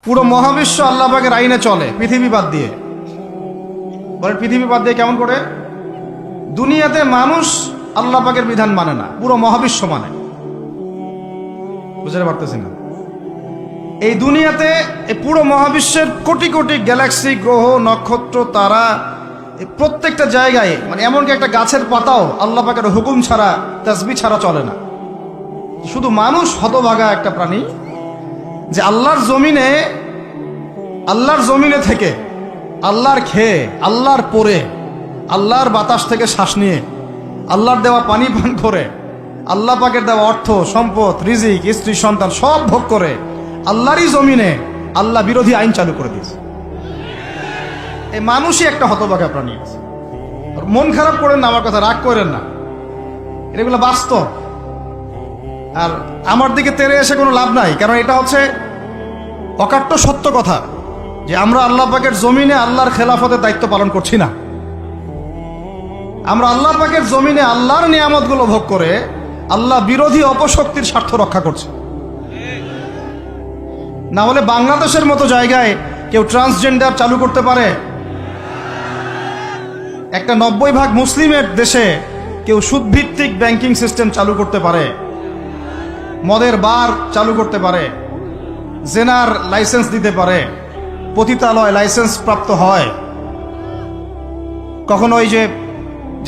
পুরো মহাবিশ্ব আল্লাহ পাকের আইনে চলে, পৃথিবী বাদ দিয়ে। বলেন পৃথিবী বাদ দিয়ে কেমন করে? দুনিয়াতে মানুষ আল্লাহ পাকের বিধান মানে না, পুরো মহাবিশ্ব মানে। বুঝতে পারতেছি না? এই দুনিয়াতে এই পুরো মহাবিশ্বের কোটি কোটি গ্যালাক্সি, গ্রহ, নক্ষত্র, তারা, প্রত্যেকটা জায়গায়, মানে এমনকি একটা গাছের পাতাও আল্লাহ পাকের হুকুম ছাড়া, তাসবিহ ছাড়া চলে না। শুধু মানুষ হতভাগা একটা প্রাণী যে আল্লাহর জমিনে থেকে, আল্লাহর খেয়ে, আল্লাহর পরে, আল্লাহর বাতাস থেকে শ্বাস নিয়ে, আল্লাহর দেওয়া পানি পান করে, আল্লাহ পাকের দেওয়া অর্থ, সম্পদ, রিজিক, স্ত্রী, সন্তান সব ভোগ করে আল্লাহরই জমিনে আল্লাহ বিরোধী আইন চালু করে দিয়েছে। এই মানুষই একটা হতভাগা প্রাণী। মন খারাপ করেন না, আমার কথা রাগ করেন না, এগুলো বাস্তব। আর আমার দিকে তেড়ে এসে কোনো লাভ নাই, কারণ এটা হচ্ছে অকাট্য সত্য কথা যে আমরা আল্লাহ পাকের জমিনে আল্লাহর খেলাফতের দায়িত্ব পালন করছি না। আমরা আল্লাহ পাকের জমিনে আল্লাহর নিয়ামতগুলো ভোগ করে আল্লাহ বিরোধী অপশক্তির স্বার্থ রক্ষা করছে। না হলে বাংলাদেশের মতো জায়গায় কেউ ট্রান্সজেন্ডার চালু করতে পারে? একটা 90% মুসলিমের দেশে কেউ সুদভিত্তিক ব্যাংকিং সিস্টেম চালু করতে পারে? মদের বার চালু করতে পারে? জেনার লাইসেন্স দিতে পারে? পতিতালয় লাইসেন্স প্রাপ্ত হয়? কখনো ওই যে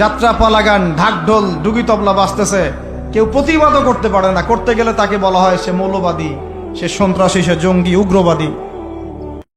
যাত্রা পালাগান, ঢাকঢোল, ডুগি তবলা বাজতেছে, কেউ প্রতিবাদও করতে পারে না। করতে গেলে তাকে বলা হয় সে মৌলবাদী, সে সন্ত্রাসী, সে জঙ্গি, উগ্রবাদী।